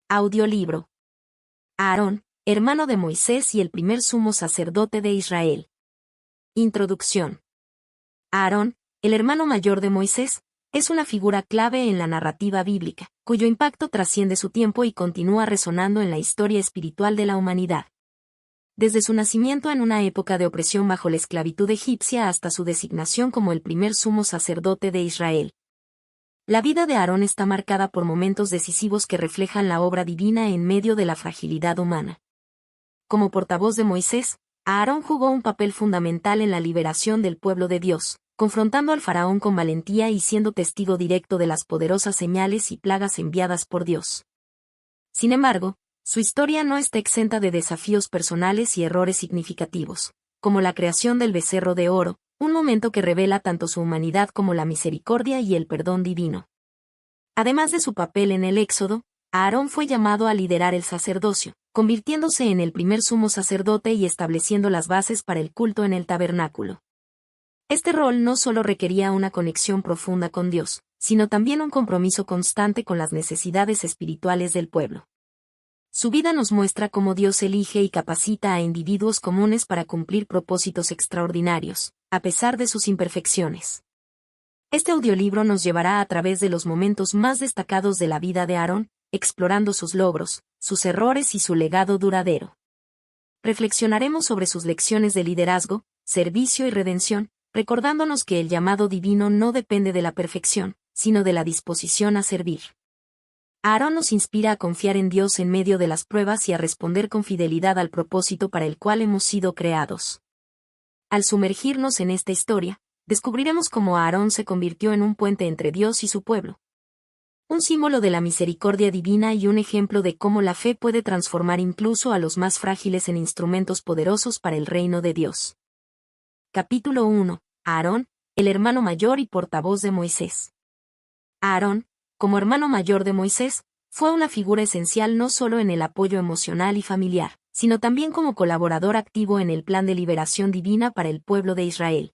Audiolibro. Aarón, hermano de Moisés y el primer sumo sacerdote de Israel. Introducción. Aarón, el hermano mayor de Moisés, es una figura clave en la narrativa bíblica, cuyo impacto trasciende su tiempo y continúa resonando en la historia espiritual de la humanidad. Desde su nacimiento en una época de opresión bajo la esclavitud egipcia hasta su designación como el primer sumo sacerdote de Israel. La vida de Aarón está marcada por momentos decisivos que reflejan la obra divina en medio de la fragilidad humana. Como portavoz de Moisés, Aarón jugó un papel fundamental en la liberación del pueblo de Dios, confrontando al faraón con valentía y siendo testigo directo de las poderosas señales y plagas enviadas por Dios. Sin embargo, su historia no está exenta de desafíos personales y errores significativos, como la creación del becerro de oro, un momento que revela tanto su humanidad como la misericordia y el perdón divino. Además de su papel en el Éxodo, Aarón fue llamado a liderar el sacerdocio, convirtiéndose en el primer sumo sacerdote y estableciendo las bases para el culto en el tabernáculo. Este rol no solo requería una conexión profunda con Dios, sino también un compromiso constante con las necesidades espirituales del pueblo. Su vida nos muestra cómo Dios elige y capacita a individuos comunes para cumplir propósitos extraordinarios, a pesar de sus imperfecciones. Este audiolibro nos llevará a través de los momentos más destacados de la vida de Aarón, explorando sus logros, sus errores y su legado duradero. Reflexionaremos sobre sus lecciones de liderazgo, servicio y redención, recordándonos que el llamado divino no depende de la perfección, sino de la disposición a servir. Aarón nos inspira a confiar en Dios en medio de las pruebas y a responder con fidelidad al propósito para el cual hemos sido creados. Al sumergirnos en esta historia, descubriremos cómo Aarón se convirtió en un puente entre Dios y su pueblo. Un símbolo de la misericordia divina y un ejemplo de cómo la fe puede transformar incluso a los más frágiles en instrumentos poderosos para el reino de Dios. Capítulo 1. Aarón, el hermano mayor y portavoz de Moisés. Aarón, como hermano mayor de Moisés, fue una figura esencial no solo en el apoyo emocional y familiar, sino también como colaborador activo en el plan de liberación divina para el pueblo de Israel.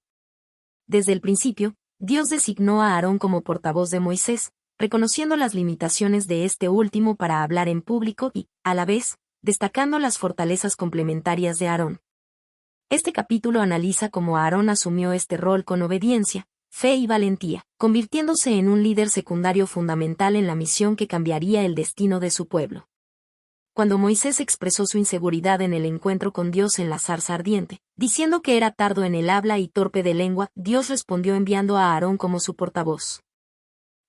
Desde el principio, Dios designó a Aarón como portavoz de Moisés, reconociendo las limitaciones de este último para hablar en público y, a la vez, destacando las fortalezas complementarias de Aarón. Este capítulo analiza cómo Aarón asumió este rol con obediencia, fe y valentía, convirtiéndose en un líder secundario fundamental en la misión que cambiaría el destino de su pueblo. Cuando Moisés expresó su inseguridad en el encuentro con Dios en la zarza ardiente, diciendo que era tardo en el habla y torpe de lengua, Dios respondió enviando a Aarón como su portavoz.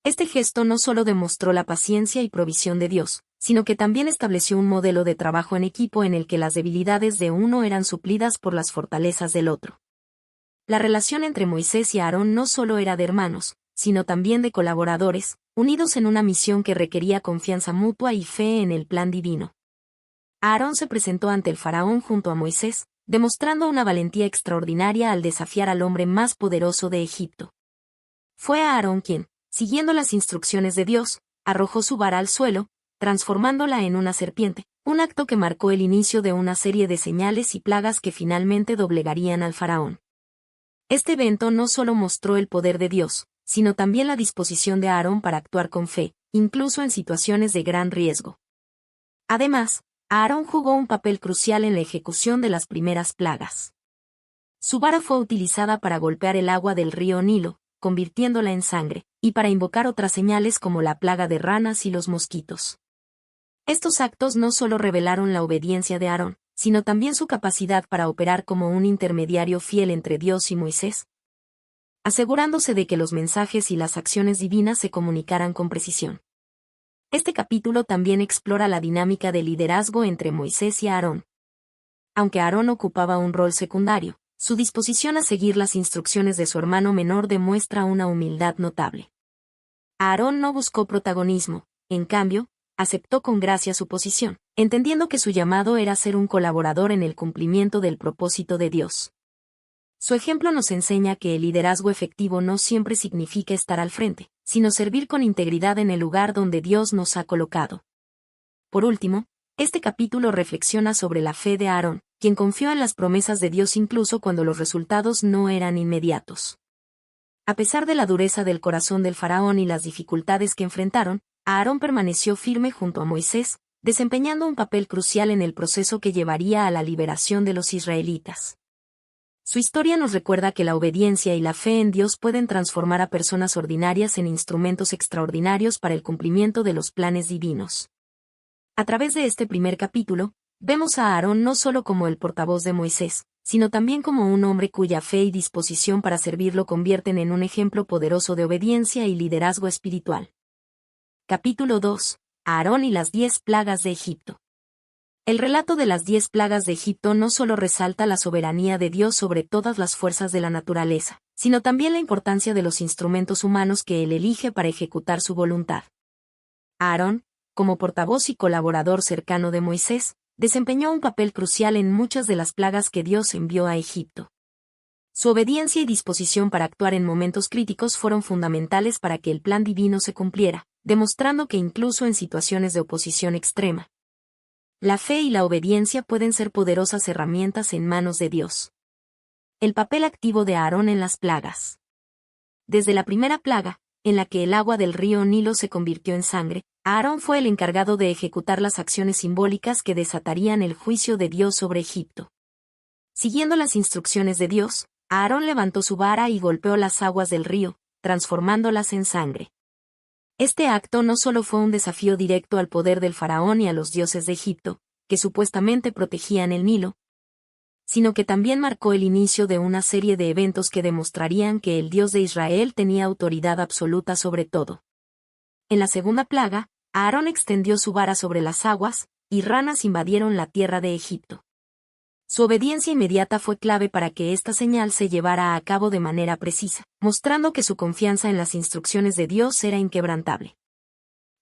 Este gesto no solo demostró la paciencia y provisión de Dios, sino que también estableció un modelo de trabajo en equipo en el que las debilidades de uno eran suplidas por las fortalezas del otro. La relación entre Moisés y Aarón no solo era de hermanos, sino también de colaboradores, unidos en una misión que requería confianza mutua y fe en el plan divino. Aarón se presentó ante el faraón junto a Moisés, demostrando una valentía extraordinaria al desafiar al hombre más poderoso de Egipto. Fue Aarón quien, siguiendo las instrucciones de Dios, arrojó su vara al suelo, transformándola en una serpiente, un acto que marcó el inicio de una serie de señales y plagas que finalmente doblegarían al faraón. Este evento no solo mostró el poder de Dios, sino también la disposición de Aarón para actuar con fe, incluso en situaciones de gran riesgo. Además, Aarón jugó un papel crucial en la ejecución de las primeras plagas. Su vara fue utilizada para golpear el agua del río Nilo, convirtiéndola en sangre, y para invocar otras señales como la plaga de ranas y los mosquitos. Estos actos no solo revelaron la obediencia de Aarón, sino también su capacidad para operar como un intermediario fiel entre Dios y Moisés, asegurándose de que los mensajes y las acciones divinas se comunicaran con precisión. Este capítulo también explora la dinámica de liderazgo entre Moisés y Aarón. Aunque Aarón ocupaba un rol secundario, su disposición a seguir las instrucciones de su hermano menor demuestra una humildad notable. Aarón no buscó protagonismo, en cambio, aceptó con gracia su posición, entendiendo que su llamado era ser un colaborador en el cumplimiento del propósito de Dios. Su ejemplo nos enseña que el liderazgo efectivo no siempre significa estar al frente, sino servir con integridad en el lugar donde Dios nos ha colocado. Por último, este capítulo reflexiona sobre la fe de Aarón, quien confió en las promesas de Dios incluso cuando los resultados no eran inmediatos. A pesar de la dureza del corazón del faraón y las dificultades que enfrentaron, Aarón permaneció firme junto a Moisés, desempeñando un papel crucial en el proceso que llevaría a la liberación de los israelitas. Su historia nos recuerda que la obediencia y la fe en Dios pueden transformar a personas ordinarias en instrumentos extraordinarios para el cumplimiento de los planes divinos. A través de este primer capítulo, vemos a Aarón no solo como el portavoz de Moisés, sino también como un hombre cuya fe y disposición para servir lo convierten en un ejemplo poderoso de obediencia y liderazgo espiritual. Capítulo 2. Aarón y las 10 plagas de Egipto. El relato de las 10 plagas de Egipto no solo resalta la soberanía de Dios sobre todas las fuerzas de la naturaleza, sino también la importancia de los instrumentos humanos que Él elige para ejecutar su voluntad. Aarón, como portavoz y colaborador cercano de Moisés, desempeñó un papel crucial en muchas de las plagas que Dios envió a Egipto. Su obediencia y disposición para actuar en momentos críticos fueron fundamentales para que el plan divino se cumpliera, demostrando que incluso en situaciones de oposición extrema, la fe y la obediencia pueden ser poderosas herramientas en manos de Dios. El papel activo de Aarón en las plagas. Desde la primera plaga, en la que el agua del río Nilo se convirtió en sangre, Aarón fue el encargado de ejecutar las acciones simbólicas que desatarían el juicio de Dios sobre Egipto. Siguiendo las instrucciones de Dios, Aarón levantó su vara y golpeó las aguas del río, transformándolas en sangre. Este acto no solo fue un desafío directo al poder del faraón y a los dioses de Egipto, que supuestamente protegían el Nilo, sino que también marcó el inicio de una serie de eventos que demostrarían que el Dios de Israel tenía autoridad absoluta sobre todo. En la segunda plaga, Aarón extendió su vara sobre las aguas, y ranas invadieron la tierra de Egipto. Su obediencia inmediata fue clave para que esta señal se llevara a cabo de manera precisa, mostrando que su confianza en las instrucciones de Dios era inquebrantable.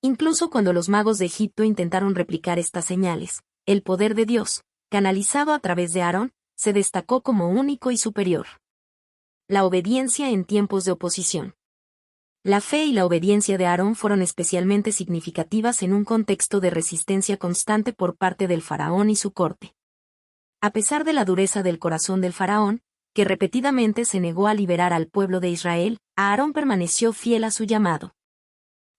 Incluso cuando los magos de Egipto intentaron replicar estas señales, el poder de Dios, canalizado a través de Aarón, se destacó como único y superior. La obediencia en tiempos de oposición. La fe y la obediencia de Aarón fueron especialmente significativas en un contexto de resistencia constante por parte del faraón y su corte. A pesar de la dureza del corazón del faraón, que repetidamente se negó a liberar al pueblo de Israel, Aarón permaneció fiel a su llamado.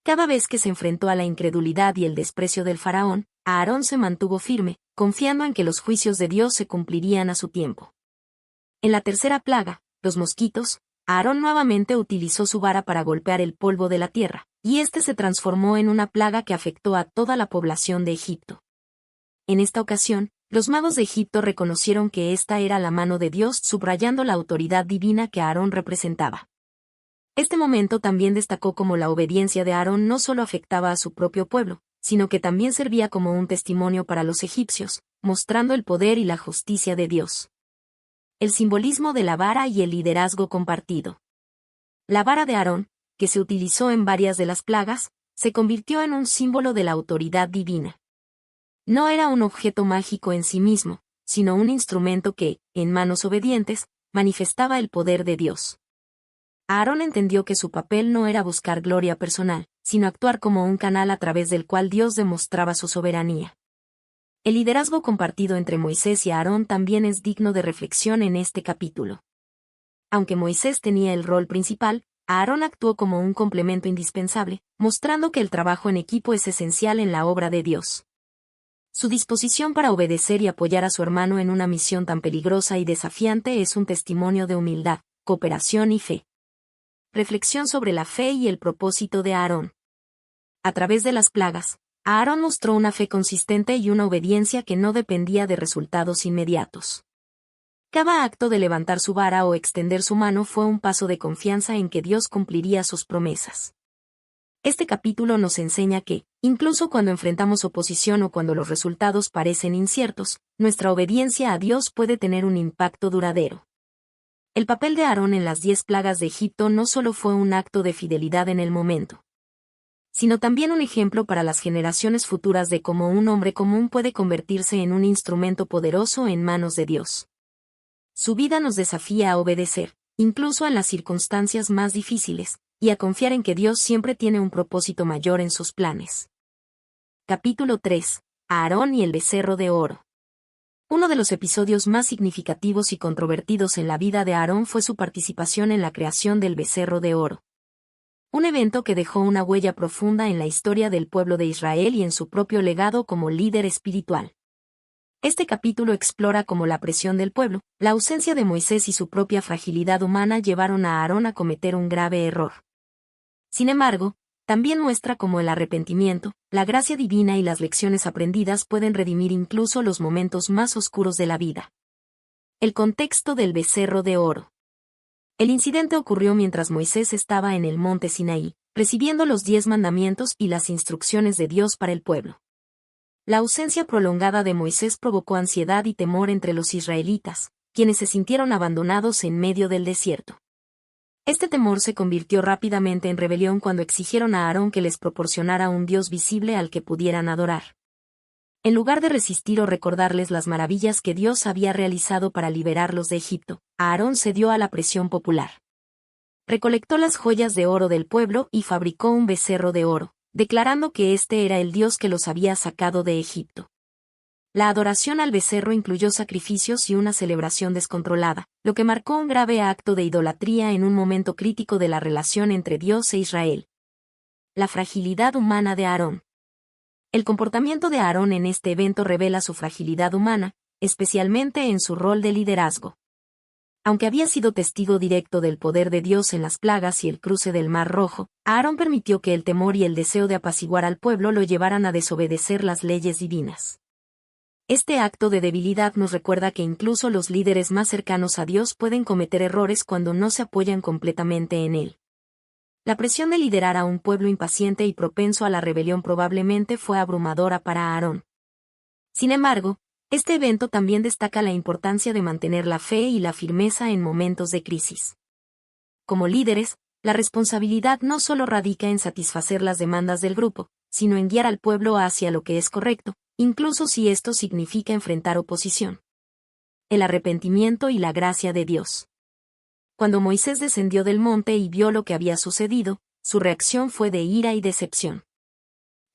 Cada vez que se enfrentó a la incredulidad y el desprecio del faraón, Aarón se mantuvo firme, confiando en que los juicios de Dios se cumplirían a su tiempo. En la tercera plaga, los mosquitos, Aarón nuevamente utilizó su vara para golpear el polvo de la tierra, y este se transformó en una plaga que afectó a toda la población de Egipto. En esta ocasión, los magos de Egipto reconocieron que esta era la mano de Dios, subrayando la autoridad divina que Aarón representaba. Este momento también destacó cómo la obediencia de Aarón no solo afectaba a su propio pueblo, sino que también servía como un testimonio para los egipcios, mostrando el poder y la justicia de Dios. El simbolismo de la vara y el liderazgo compartido. La vara de Aarón, que se utilizó en varias de las plagas, se convirtió en un símbolo de la autoridad divina. No era un objeto mágico en sí mismo, sino un instrumento que, en manos obedientes, manifestaba el poder de Dios. Aarón entendió que su papel no era buscar gloria personal, sino actuar como un canal a través del cual Dios demostraba su soberanía. El liderazgo compartido entre Moisés y Aarón también es digno de reflexión en este capítulo. Aunque Moisés tenía el rol principal, Aarón actuó como un complemento indispensable, mostrando que el trabajo en equipo es esencial en la obra de Dios. Su disposición para obedecer y apoyar a su hermano en una misión tan peligrosa y desafiante es un testimonio de humildad, cooperación y fe. Reflexión sobre la fe y el propósito de Aarón. A través de las plagas, Aarón mostró una fe consistente y una obediencia que no dependía de resultados inmediatos. Cada acto de levantar su vara o extender su mano fue un paso de confianza en que Dios cumpliría sus promesas. Este capítulo nos enseña que, incluso cuando enfrentamos oposición o cuando los resultados parecen inciertos, nuestra obediencia a Dios puede tener un impacto duradero. El papel de Aarón en las 10 plagas de Egipto no solo fue un acto de fidelidad en el momento, sino también un ejemplo para las generaciones futuras de cómo un hombre común puede convertirse en un instrumento poderoso en manos de Dios. Su vida nos desafía a obedecer, incluso en las circunstancias más difíciles, y a confiar en que Dios siempre tiene un propósito mayor en sus planes. Capítulo 3. Aarón y el becerro de oro. Uno de los episodios más significativos y controvertidos en la vida de Aarón fue su participación en la creación del becerro de oro. Un evento que dejó una huella profunda en la historia del pueblo de Israel y en su propio legado como líder espiritual. Este capítulo explora cómo la presión del pueblo, la ausencia de Moisés y su propia fragilidad humana llevaron a Aarón a cometer un grave error. Sin embargo, también muestra cómo el arrepentimiento, la gracia divina y las lecciones aprendidas pueden redimir incluso los momentos más oscuros de la vida. El contexto del becerro de oro. El incidente ocurrió mientras Moisés estaba en el monte Sinaí, recibiendo los 10 mandamientos y las instrucciones de Dios para el pueblo. La ausencia prolongada de Moisés provocó ansiedad y temor entre los israelitas, quienes se sintieron abandonados en medio del desierto. Este temor se convirtió rápidamente en rebelión cuando exigieron a Aarón que les proporcionara un Dios visible al que pudieran adorar. En lugar de resistir o recordarles las maravillas que Dios había realizado para liberarlos de Egipto, Aarón cedió a la presión popular. Recolectó las joyas de oro del pueblo y fabricó un becerro de oro, declarando que este era el Dios que los había sacado de Egipto. La adoración al becerro incluyó sacrificios y una celebración descontrolada, lo que marcó un grave acto de idolatría en un momento crítico de la relación entre Dios e Israel. La fragilidad humana de Aarón. El comportamiento de Aarón en este evento revela su fragilidad humana, especialmente en su rol de liderazgo. Aunque había sido testigo directo del poder de Dios en las plagas y el cruce del Mar Rojo, Aarón permitió que el temor y el deseo de apaciguar al pueblo lo llevaran a desobedecer las leyes divinas. Este acto de debilidad nos recuerda que incluso los líderes más cercanos a Dios pueden cometer errores cuando no se apoyan completamente en Él. La presión de liderar a un pueblo impaciente y propenso a la rebelión probablemente fue abrumadora para Aarón. Sin embargo, este evento también destaca la importancia de mantener la fe y la firmeza en momentos de crisis. Como líderes, la responsabilidad no solo radica en satisfacer las demandas del grupo, sino en guiar al pueblo hacia lo que es correcto, incluso si esto significa enfrentar oposición. El arrepentimiento y la gracia de Dios. Cuando Moisés descendió del monte y vio lo que había sucedido, su reacción fue de ira y decepción.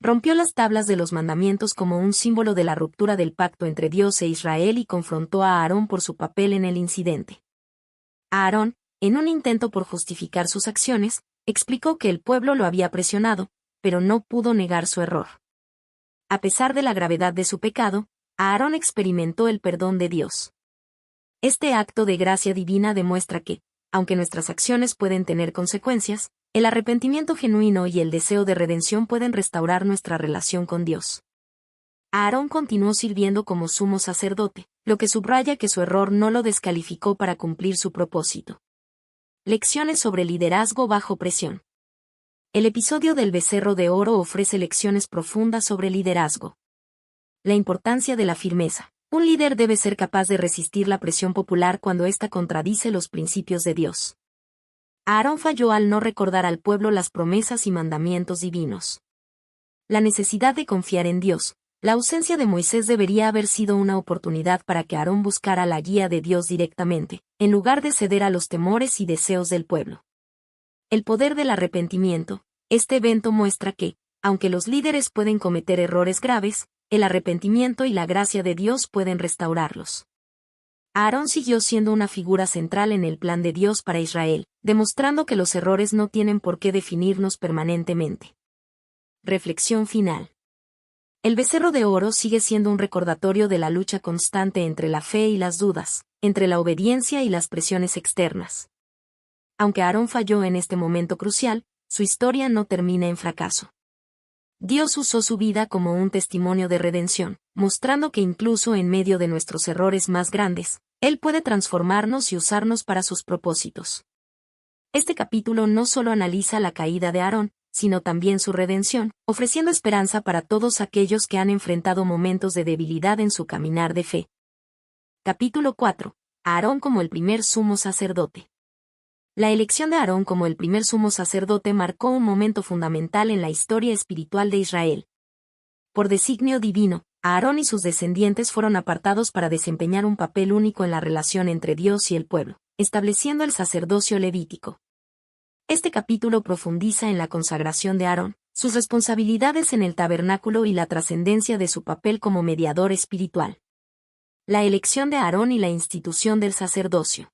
Rompió las tablas de los mandamientos como un símbolo de la ruptura del pacto entre Dios e Israel y confrontó a Aarón por su papel en el incidente. Aarón, en un intento por justificar sus acciones, explicó que el pueblo lo había presionado, pero no pudo negar su error. A pesar de la gravedad de su pecado, Aarón experimentó el perdón de Dios. Este acto de gracia divina demuestra que, aunque nuestras acciones pueden tener consecuencias, el arrepentimiento genuino y el deseo de redención pueden restaurar nuestra relación con Dios. Aarón continuó sirviendo como sumo sacerdote, lo que subraya que su error no lo descalificó para cumplir su propósito. Lecciones sobre liderazgo bajo presión. El episodio del becerro de oro ofrece lecciones profundas sobre liderazgo. La importancia de la firmeza. Un líder debe ser capaz de resistir la presión popular cuando ésta contradice los principios de Dios. Aarón falló al no recordar al pueblo las promesas y mandamientos divinos. La necesidad de confiar en Dios. La ausencia de Moisés debería haber sido una oportunidad para que Aarón buscara la guía de Dios directamente, en lugar de ceder a los temores y deseos del pueblo. El poder del arrepentimiento. Este evento muestra que, aunque los líderes pueden cometer errores graves, el arrepentimiento y la gracia de Dios pueden restaurarlos. Aarón siguió siendo una figura central en el plan de Dios para Israel, demostrando que los errores no tienen por qué definirnos permanentemente. Reflexión final. El becerro de oro sigue siendo un recordatorio de la lucha constante entre la fe y las dudas, entre la obediencia y las presiones externas. Aunque Aarón falló en este momento crucial, su historia no termina en fracaso. Dios usó su vida como un testimonio de redención, mostrando que incluso en medio de nuestros errores más grandes, Él puede transformarnos y usarnos para sus propósitos. Este capítulo no solo analiza la caída de Aarón, sino también su redención, ofreciendo esperanza para todos aquellos que han enfrentado momentos de debilidad en su caminar de fe. Capítulo 4. Aarón como el primer sumo sacerdote. La elección de Aarón como el primer sumo sacerdote marcó un momento fundamental en la historia espiritual de Israel. Por designio divino, Aarón y sus descendientes fueron apartados para desempeñar un papel único en la relación entre Dios y el pueblo, estableciendo el sacerdocio levítico. Este capítulo profundiza en la consagración de Aarón, sus responsabilidades en el tabernáculo y la trascendencia de su papel como mediador espiritual. La elección de Aarón y la institución del sacerdocio.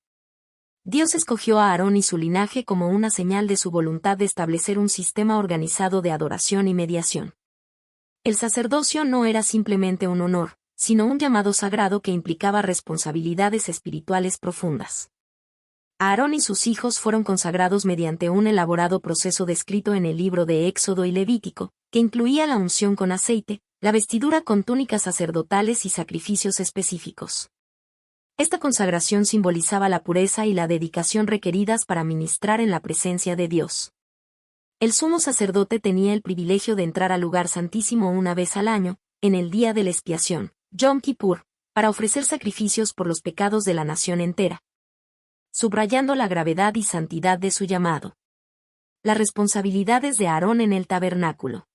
Dios escogió a Aarón y su linaje como una señal de su voluntad de establecer un sistema organizado de adoración y mediación. El sacerdocio no era simplemente un honor, sino un llamado sagrado que implicaba responsabilidades espirituales profundas. Aarón y sus hijos fueron consagrados mediante un elaborado proceso descrito en el libro de Éxodo y Levítico, que incluía la unción con aceite, la vestidura con túnicas sacerdotales y sacrificios específicos. Esta consagración simbolizaba la pureza y la dedicación requeridas para ministrar en la presencia de Dios. El sumo sacerdote tenía el privilegio de entrar al lugar santísimo una vez al año, en el día de la expiación, Yom Kippur, para ofrecer sacrificios por los pecados de la nación entera, subrayando la gravedad y santidad de su llamado. Las responsabilidades de Aarón en el tabernáculo.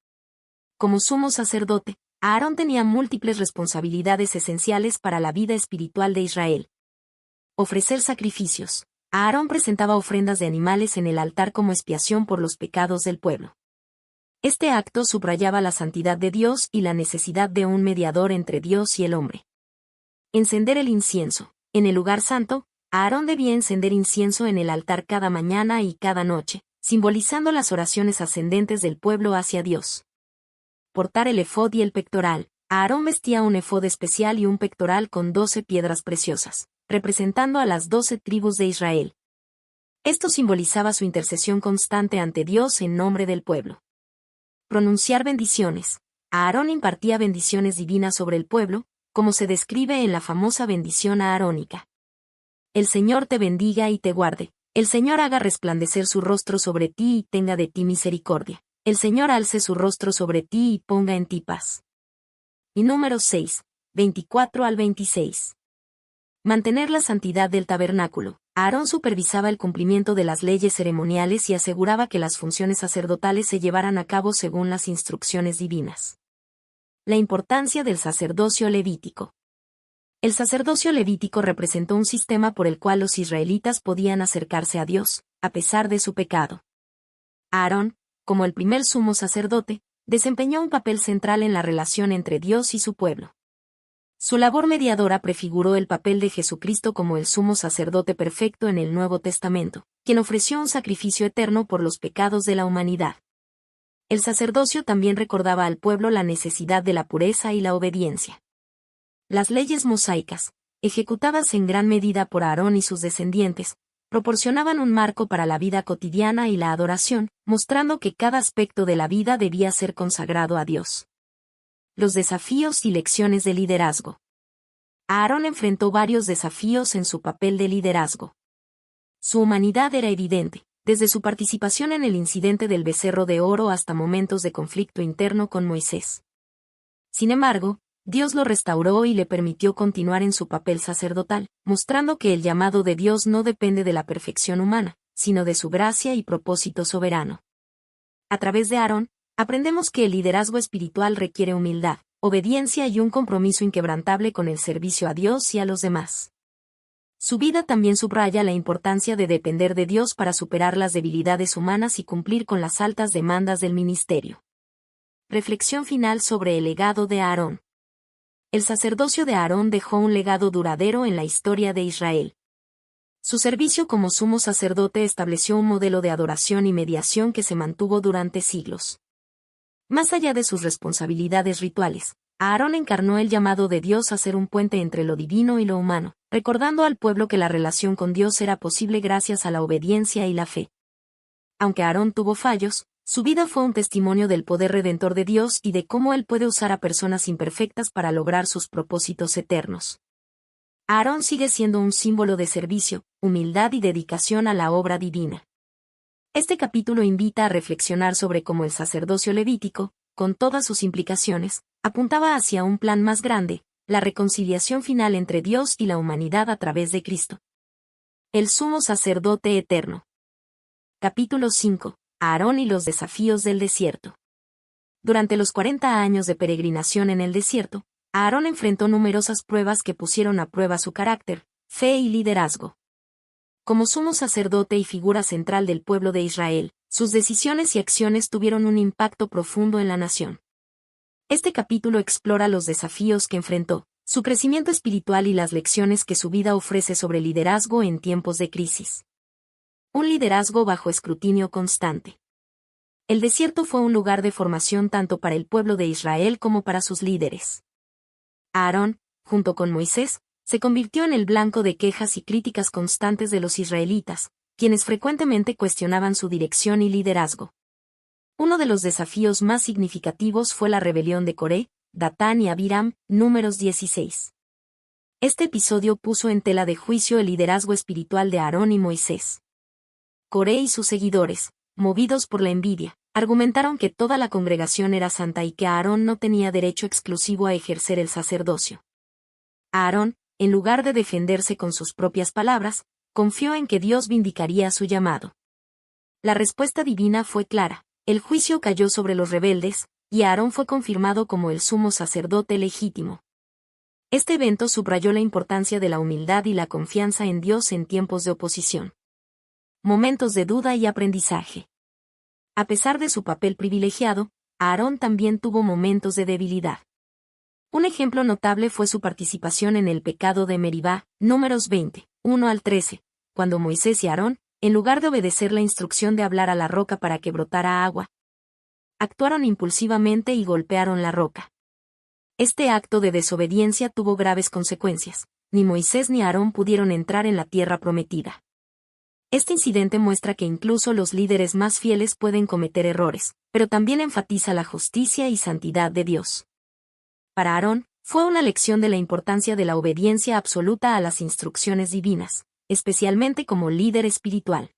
Como sumo sacerdote, Aarón tenía múltiples responsabilidades esenciales para la vida espiritual de Israel. Ofrecer sacrificios. Aarón presentaba ofrendas de animales en el altar como expiación por los pecados del pueblo. Este acto subrayaba la santidad de Dios y la necesidad de un mediador entre Dios y el hombre. Encender el incienso. En el lugar santo, Aarón debía encender incienso en el altar cada mañana y cada noche, simbolizando las oraciones ascendentes del pueblo hacia Dios. Portar el efod y el pectoral. Aarón vestía un efod especial y un pectoral con 12 piedras preciosas, representando a las 12 tribus de Israel. Esto simbolizaba su intercesión constante ante Dios en nombre del pueblo. Pronunciar bendiciones. Aarón impartía bendiciones divinas sobre el pueblo, como se describe en la famosa bendición aarónica. El Señor te bendiga y te guarde. El Señor haga resplandecer su rostro sobre ti y tenga de ti misericordia. El Señor alce su rostro sobre ti y ponga en ti paz. Y Números 6, 24 al 26. Mantener la santidad del tabernáculo. Aarón supervisaba el cumplimiento de las leyes ceremoniales y aseguraba que las funciones sacerdotales se llevaran a cabo según las instrucciones divinas. La importancia del sacerdocio levítico. El sacerdocio levítico representó un sistema por el cual los israelitas podían acercarse a Dios, a pesar de su pecado. Aarón, como el primer sumo sacerdote, desempeñó un papel central en la relación entre Dios y su pueblo. Su labor mediadora prefiguró el papel de Jesucristo como el sumo sacerdote perfecto en el Nuevo Testamento, quien ofreció un sacrificio eterno por los pecados de la humanidad. El sacerdocio también recordaba al pueblo la necesidad de la pureza y la obediencia. Las leyes mosaicas, ejecutadas en gran medida por Aarón y sus descendientes, proporcionaban un marco para la vida cotidiana y la adoración, mostrando que cada aspecto de la vida debía ser consagrado a Dios. Los desafíos y lecciones de liderazgo. Aarón enfrentó varios desafíos en su papel de liderazgo. Su humanidad era evidente, desde su participación en el incidente del becerro de oro hasta momentos de conflicto interno con Moisés. Sin embargo, Dios lo restauró y le permitió continuar en su papel sacerdotal, mostrando que el llamado de Dios no depende de la perfección humana, sino de su gracia y propósito soberano. A través de Aarón, aprendemos que el liderazgo espiritual requiere humildad, obediencia y un compromiso inquebrantable con el servicio a Dios y a los demás. Su vida también subraya la importancia de depender de Dios para superar las debilidades humanas y cumplir con las altas demandas del ministerio. Reflexión final sobre el legado de Aarón. El sacerdocio de Aarón dejó un legado duradero en la historia de Israel. Su servicio como sumo sacerdote estableció un modelo de adoración y mediación que se mantuvo durante siglos. Más allá de sus responsabilidades rituales, Aarón encarnó el llamado de Dios a ser un puente entre lo divino y lo humano, recordando al pueblo que la relación con Dios era posible gracias a la obediencia y la fe. Aunque Aarón tuvo fallos, su vida fue un testimonio del poder redentor de Dios y de cómo Él puede usar a personas imperfectas para lograr sus propósitos eternos. Aarón sigue siendo un símbolo de servicio, humildad y dedicación a la obra divina. Este capítulo invita a reflexionar sobre cómo el sacerdocio levítico, con todas sus implicaciones, apuntaba hacia un plan más grande, la reconciliación final entre Dios y la humanidad a través de Cristo. El sumo sacerdote eterno. Capítulo 5. Aarón y los desafíos del desierto. Durante los 40 años de peregrinación en el desierto, Aarón enfrentó numerosas pruebas que pusieron a prueba su carácter, fe y liderazgo. Como sumo sacerdote y figura central del pueblo de Israel, sus decisiones y acciones tuvieron un impacto profundo en la nación. Este capítulo explora los desafíos que enfrentó, su crecimiento espiritual y las lecciones que su vida ofrece sobre liderazgo en tiempos de crisis. Un liderazgo bajo escrutinio constante. El desierto fue un lugar de formación tanto para el pueblo de Israel como para sus líderes. Aarón, junto con Moisés, se convirtió en el blanco de quejas y críticas constantes de los israelitas, quienes frecuentemente cuestionaban su dirección y liderazgo. Uno de los desafíos más significativos fue la rebelión de Coré, Datán y Abiram, Números 16. Este episodio puso en tela de juicio el liderazgo espiritual de Aarón y Moisés. Coré y sus seguidores, movidos por la envidia, argumentaron que toda la congregación era santa y que Aarón no tenía derecho exclusivo a ejercer el sacerdocio. Aarón, en lugar de defenderse con sus propias palabras, confió en que Dios vindicaría su llamado. La respuesta divina fue clara, el juicio cayó sobre los rebeldes, y Aarón fue confirmado como el sumo sacerdote legítimo. Este evento subrayó la importancia de la humildad y la confianza en Dios en tiempos de oposición. Momentos de duda y aprendizaje. A pesar de su papel privilegiado, Aarón también tuvo momentos de debilidad. Un ejemplo notable fue su participación en el pecado de Meribá, Números 20, 1 al 13, cuando Moisés y Aarón, en lugar de obedecer la instrucción de hablar a la roca para que brotara agua, actuaron impulsivamente y golpearon la roca. Este acto de desobediencia tuvo graves consecuencias. Ni Moisés ni Aarón pudieron entrar en la tierra prometida. Este incidente muestra que incluso los líderes más fieles pueden cometer errores, pero también enfatiza la justicia y santidad de Dios. Para Aarón, fue una lección de la importancia de la obediencia absoluta a las instrucciones divinas, especialmente como líder espiritual.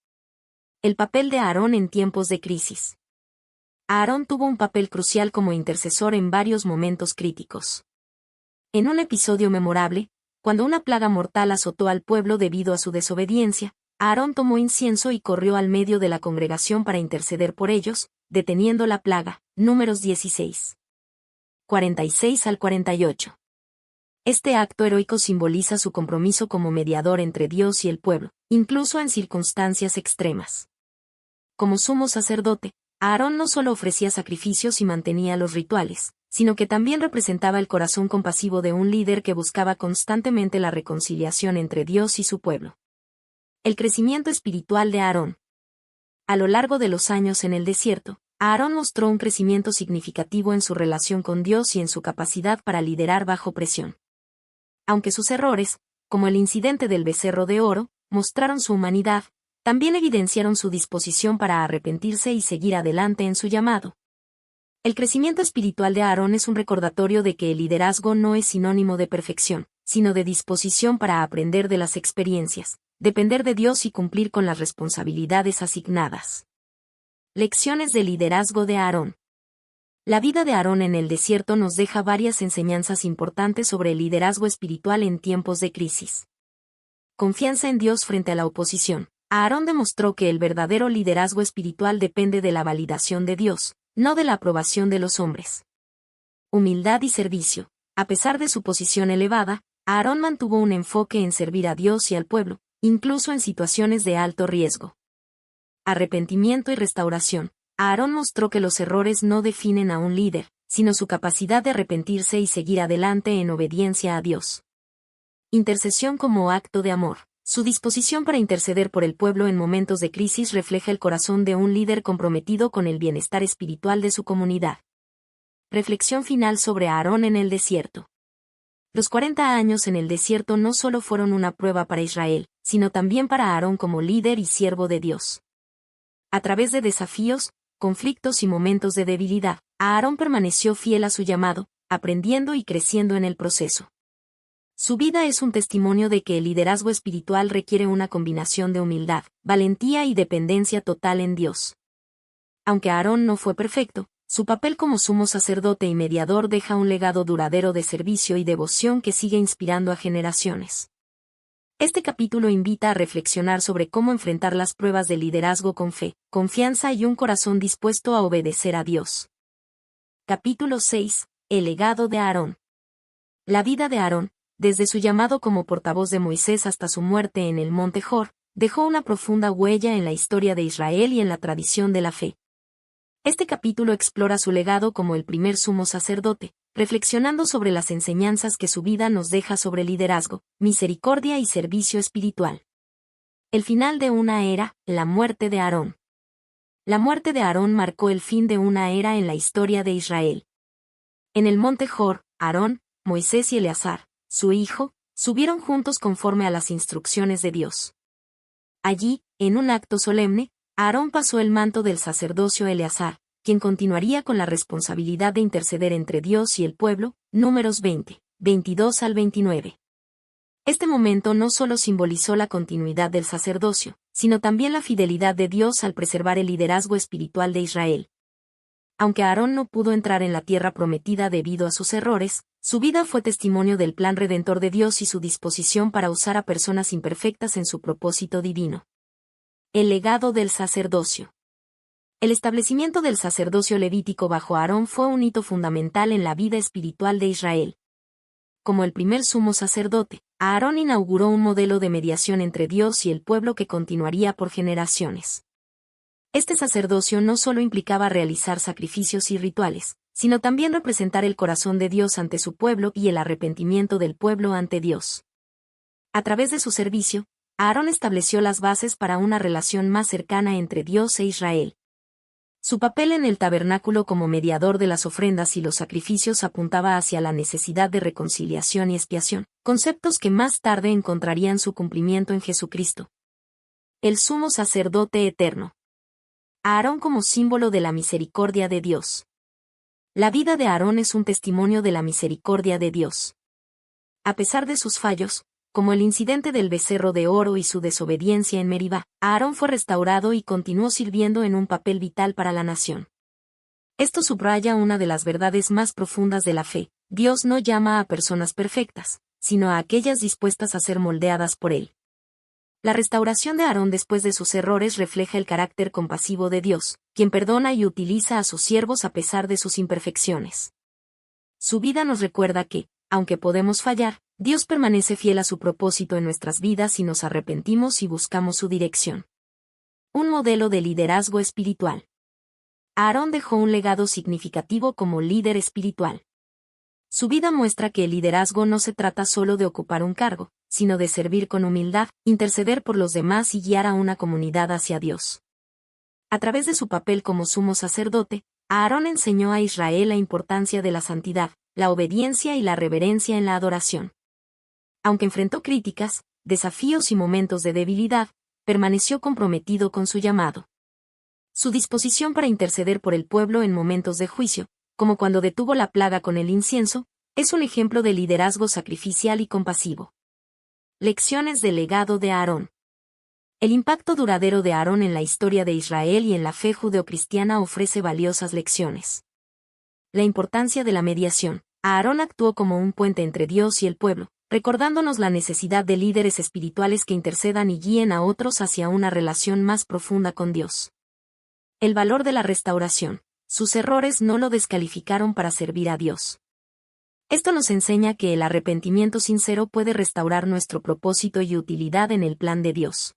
El papel de Aarón en tiempos de crisis. Aarón tuvo un papel crucial como intercesor en varios momentos críticos. En un episodio memorable, cuando una plaga mortal azotó al pueblo debido a su desobediencia, Aarón tomó incienso y corrió al medio de la congregación para interceder por ellos, deteniendo la plaga. Números 16. 46 al 48. Este acto heroico simboliza su compromiso como mediador entre Dios y el pueblo, incluso en circunstancias extremas. Como sumo sacerdote, Aarón no solo ofrecía sacrificios y mantenía los rituales, sino que también representaba el corazón compasivo de un líder que buscaba constantemente la reconciliación entre Dios y su pueblo. El crecimiento espiritual de Aarón. A lo largo de los años en el desierto, Aarón mostró un crecimiento significativo en su relación con Dios y en su capacidad para liderar bajo presión. Aunque sus errores, como el incidente del becerro de oro, mostraron su humanidad, también evidenciaron su disposición para arrepentirse y seguir adelante en su llamado. El crecimiento espiritual de Aarón es un recordatorio de que el liderazgo no es sinónimo de perfección, sino de disposición para aprender de las experiencias, depender de Dios y cumplir con las responsabilidades asignadas. Lecciones de liderazgo de Aarón. La vida de Aarón en el desierto nos deja varias enseñanzas importantes sobre el liderazgo espiritual en tiempos de crisis. Confianza en Dios frente a la oposición. Aarón demostró que el verdadero liderazgo espiritual depende de la validación de Dios, no de la aprobación de los hombres. Humildad y servicio. A pesar de su posición elevada, Aarón mantuvo un enfoque en servir a Dios y al pueblo, incluso en situaciones de alto riesgo. Arrepentimiento y restauración. Aarón mostró que los errores no definen a un líder, sino su capacidad de arrepentirse y seguir adelante en obediencia a Dios. Intercesión como acto de amor. Su disposición para interceder por el pueblo en momentos de crisis refleja el corazón de un líder comprometido con el bienestar espiritual de su comunidad. Reflexión final sobre Aarón en el desierto. Los 40 años en el desierto no solo fueron una prueba para Israel, sino también para Aarón como líder y siervo de Dios. A través de desafíos, conflictos y momentos de debilidad, Aarón permaneció fiel a su llamado, aprendiendo y creciendo en el proceso. Su vida es un testimonio de que el liderazgo espiritual requiere una combinación de humildad, valentía y dependencia total en Dios. Aunque Aarón no fue perfecto, su papel como sumo sacerdote y mediador deja un legado duradero de servicio y devoción que sigue inspirando a generaciones. Este capítulo invita a reflexionar sobre cómo enfrentar las pruebas de liderazgo con fe, confianza y un corazón dispuesto a obedecer a Dios. Capítulo 6. El legado de Aarón. La vida de Aarón, desde su llamado como portavoz de Moisés hasta su muerte en el monte Hor, dejó una profunda huella en la historia de Israel y en la tradición de la fe. Este capítulo explora su legado como el primer sumo sacerdote, reflexionando sobre las enseñanzas que su vida nos deja sobre liderazgo, misericordia y servicio espiritual. El final de una era, la muerte de Aarón. La muerte de Aarón marcó el fin de una era en la historia de Israel. En el monte Hor, Aarón, Moisés y Eleazar, su hijo, subieron juntos conforme a las instrucciones de Dios. Allí, en un acto solemne, Aarón pasó el manto del sacerdocio a Eleazar, quien continuaría con la responsabilidad de interceder entre Dios y el pueblo, Números 20, 22 al 29. Este momento no solo simbolizó la continuidad del sacerdocio, sino también la fidelidad de Dios al preservar el liderazgo espiritual de Israel. Aunque Aarón no pudo entrar en la tierra prometida debido a sus errores, su vida fue testimonio del plan redentor de Dios y su disposición para usar a personas imperfectas en su propósito divino. El legado del sacerdocio. El establecimiento del sacerdocio levítico bajo Aarón fue un hito fundamental en la vida espiritual de Israel. Como el primer sumo sacerdote, Aarón inauguró un modelo de mediación entre Dios y el pueblo que continuaría por generaciones. Este sacerdocio no solo implicaba realizar sacrificios y rituales, sino también representar el corazón de Dios ante su pueblo y el arrepentimiento del pueblo ante Dios. A través de su servicio, Aarón estableció las bases para una relación más cercana entre Dios e Israel. Su papel en el tabernáculo como mediador de las ofrendas y los sacrificios apuntaba hacia la necesidad de reconciliación y expiación, conceptos que más tarde encontrarían su cumplimiento en Jesucristo. El sumo sacerdote eterno. Aarón como símbolo de la misericordia de Dios. La vida de Aarón es un testimonio de la misericordia de Dios. A pesar de sus fallos, como el incidente del becerro de oro y su desobediencia en Meribá, Aarón fue restaurado y continuó sirviendo en un papel vital para la nación. Esto subraya una de las verdades más profundas de la fe: Dios no llama a personas perfectas, sino a aquellas dispuestas a ser moldeadas por Él. La restauración de Aarón después de sus errores refleja el carácter compasivo de Dios, quien perdona y utiliza a sus siervos a pesar de sus imperfecciones. Su vida nos recuerda que, aunque podemos fallar, Dios permanece fiel a su propósito en nuestras vidas si nos arrepentimos y buscamos su dirección. Un modelo de liderazgo espiritual. Aarón dejó un legado significativo como líder espiritual. Su vida muestra que el liderazgo no se trata solo de ocupar un cargo, sino de servir con humildad, interceder por los demás y guiar a una comunidad hacia Dios. A través de su papel como sumo sacerdote, Aarón enseñó a Israel la importancia de la santidad, la obediencia y la reverencia en la adoración. Aunque enfrentó críticas, desafíos y momentos de debilidad, permaneció comprometido con su llamado. Su disposición para interceder por el pueblo en momentos de juicio, como cuando detuvo la plaga con el incienso, es un ejemplo de liderazgo sacrificial y compasivo. Lecciones del legado de Aarón. El impacto duradero de Aarón en la historia de Israel y en la fe judeocristiana ofrece valiosas lecciones. La importancia de la mediación. Aarón actuó como un puente entre Dios y el pueblo, recordándonos la necesidad de líderes espirituales que intercedan y guíen a otros hacia una relación más profunda con Dios. El valor de la restauración. Sus errores no lo descalificaron para servir a Dios. Esto nos enseña que el arrepentimiento sincero puede restaurar nuestro propósito y utilidad en el plan de Dios.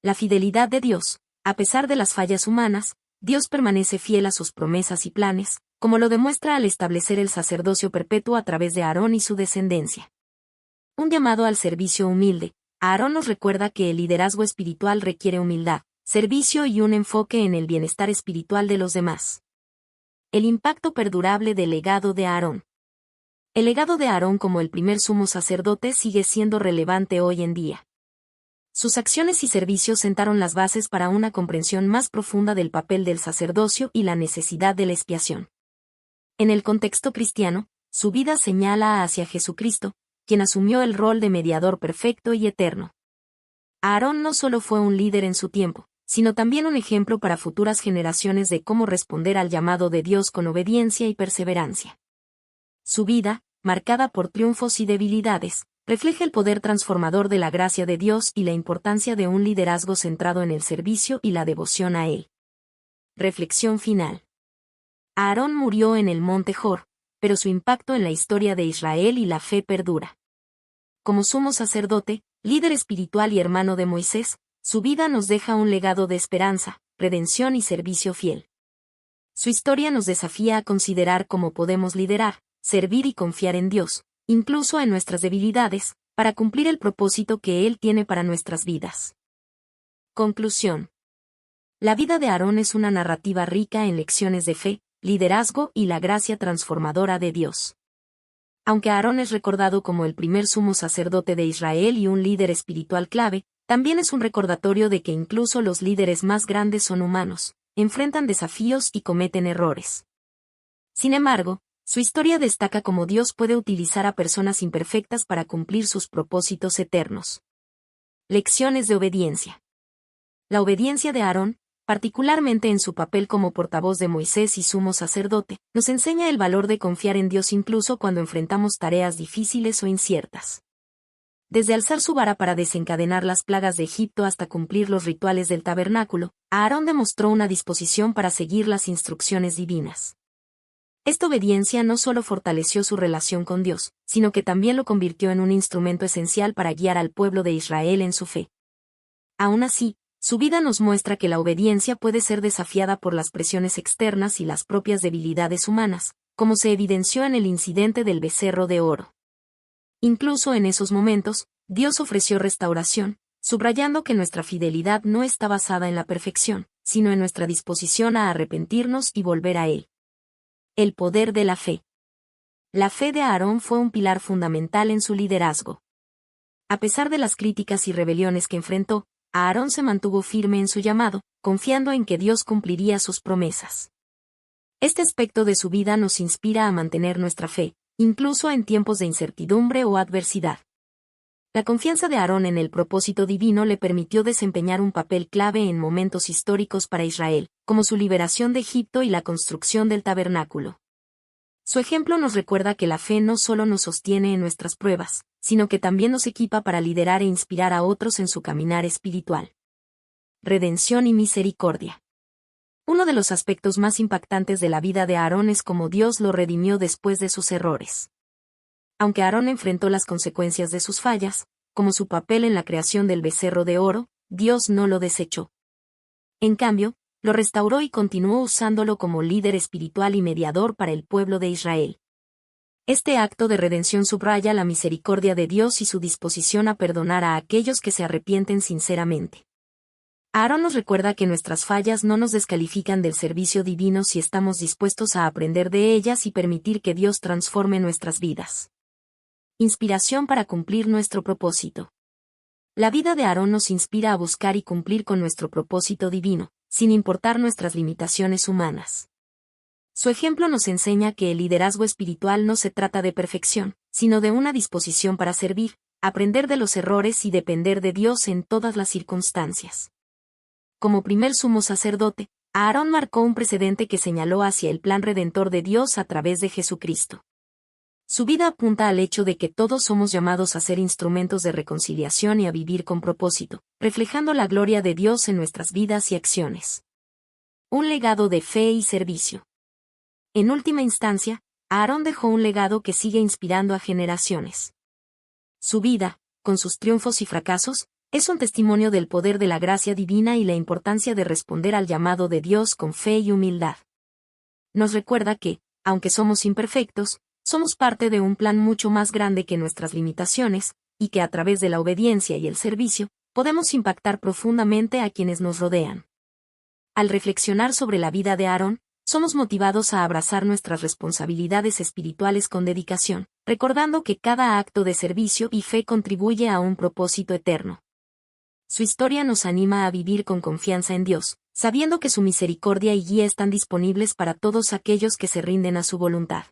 La fidelidad de Dios. A pesar de las fallas humanas, Dios permanece fiel a sus promesas y planes, como lo demuestra al establecer el sacerdocio perpetuo a través de Aarón y su descendencia. Un llamado al servicio humilde. Aarón nos recuerda que el liderazgo espiritual requiere humildad, servicio y un enfoque en el bienestar espiritual de los demás. El impacto perdurable del legado de Aarón. El legado de Aarón como el primer sumo sacerdote sigue siendo relevante hoy en día. Sus acciones y servicios sentaron las bases para una comprensión más profunda del papel del sacerdocio y la necesidad de la expiación. En el contexto cristiano, su vida señala hacia Jesucristo, quien asumió el rol de mediador perfecto y eterno. Aarón no solo fue un líder en su tiempo, sino también un ejemplo para futuras generaciones de cómo responder al llamado de Dios con obediencia y perseverancia. Su vida, marcada por triunfos y debilidades, refleja el poder transformador de la gracia de Dios y la importancia de un liderazgo centrado en el servicio y la devoción a Él. Reflexión final. Aarón murió en el monte Hor, pero su impacto en la historia de Israel y la fe perdura. Como sumo sacerdote, líder espiritual y hermano de Moisés, su vida nos deja un legado de esperanza, redención y servicio fiel. Su historia nos desafía a considerar cómo podemos liderar, servir y confiar en Dios, incluso en nuestras debilidades, para cumplir el propósito que Él tiene para nuestras vidas. Conclusión. La vida de Aarón es una narrativa rica en lecciones de fe, liderazgo y la gracia transformadora de Dios. Aunque Aarón es recordado como el primer sumo sacerdote de Israel y un líder espiritual clave, también es un recordatorio de que incluso los líderes más grandes son humanos, enfrentan desafíos y cometen errores. Sin embargo, su historia destaca cómo Dios puede utilizar a personas imperfectas para cumplir sus propósitos eternos. Lecciones de obediencia. La obediencia de Aarón, particularmente en su papel como portavoz de Moisés y sumo sacerdote, nos enseña el valor de confiar en Dios incluso cuando enfrentamos tareas difíciles o inciertas. Desde alzar su vara para desencadenar las plagas de Egipto hasta cumplir los rituales del tabernáculo, Aarón demostró una disposición para seguir las instrucciones divinas. Esta obediencia no solo fortaleció su relación con Dios, sino que también lo convirtió en un instrumento esencial para guiar al pueblo de Israel en su fe. Aún así, su vida nos muestra que la obediencia puede ser desafiada por las presiones externas y las propias debilidades humanas, como se evidenció en el incidente del becerro de oro. Incluso en esos momentos, Dios ofreció restauración, subrayando que nuestra fidelidad no está basada en la perfección, sino en nuestra disposición a arrepentirnos y volver a Él. El poder de la fe. La fe de Aarón fue un pilar fundamental en su liderazgo. A pesar de las críticas y rebeliones que enfrentó, Aarón se mantuvo firme en su llamado, confiando en que Dios cumpliría sus promesas. Este aspecto de su vida nos inspira a mantener nuestra fe, incluso en tiempos de incertidumbre o adversidad. La confianza de Aarón en el propósito divino le permitió desempeñar un papel clave en momentos históricos para Israel, como su liberación de Egipto y la construcción del tabernáculo. Su ejemplo nos recuerda que la fe no solo nos sostiene en nuestras pruebas, sino que también nos equipa para liderar e inspirar a otros en su caminar espiritual. Redención y misericordia. Uno de los aspectos más impactantes de la vida de Aarón es cómo Dios lo redimió después de sus errores. Aunque Aarón enfrentó las consecuencias de sus fallas, como su papel en la creación del becerro de oro, Dios no lo desechó. En cambio, lo restauró y continuó usándolo como líder espiritual y mediador para el pueblo de Israel. Este acto de redención subraya la misericordia de Dios y su disposición a perdonar a aquellos que se arrepienten sinceramente. Aarón nos recuerda que nuestras fallas no nos descalifican del servicio divino si estamos dispuestos a aprender de ellas y permitir que Dios transforme nuestras vidas. Inspiración para cumplir nuestro propósito. La vida de Aarón nos inspira a buscar y cumplir con nuestro propósito divino, sin importar nuestras limitaciones humanas. Su ejemplo nos enseña que el liderazgo espiritual no se trata de perfección, sino de una disposición para servir, aprender de los errores y depender de Dios en todas las circunstancias. Como primer sumo sacerdote, Aarón marcó un precedente que señaló hacia el plan redentor de Dios a través de Jesucristo. Su vida apunta al hecho de que todos somos llamados a ser instrumentos de reconciliación y a vivir con propósito, reflejando la gloria de Dios en nuestras vidas y acciones. Un legado de fe y servicio. En última instancia, Aarón dejó un legado que sigue inspirando a generaciones. Su vida, con sus triunfos y fracasos, es un testimonio del poder de la gracia divina y la importancia de responder al llamado de Dios con fe y humildad. Nos recuerda que, aunque somos imperfectos, somos parte de un plan mucho más grande que nuestras limitaciones, y que a través de la obediencia y el servicio, podemos impactar profundamente a quienes nos rodean. Al reflexionar sobre la vida de Aarón, somos motivados a abrazar nuestras responsabilidades espirituales con dedicación, recordando que cada acto de servicio y fe contribuye a un propósito eterno. Su historia nos anima a vivir con confianza en Dios, sabiendo que su misericordia y guía están disponibles para todos aquellos que se rinden a su voluntad.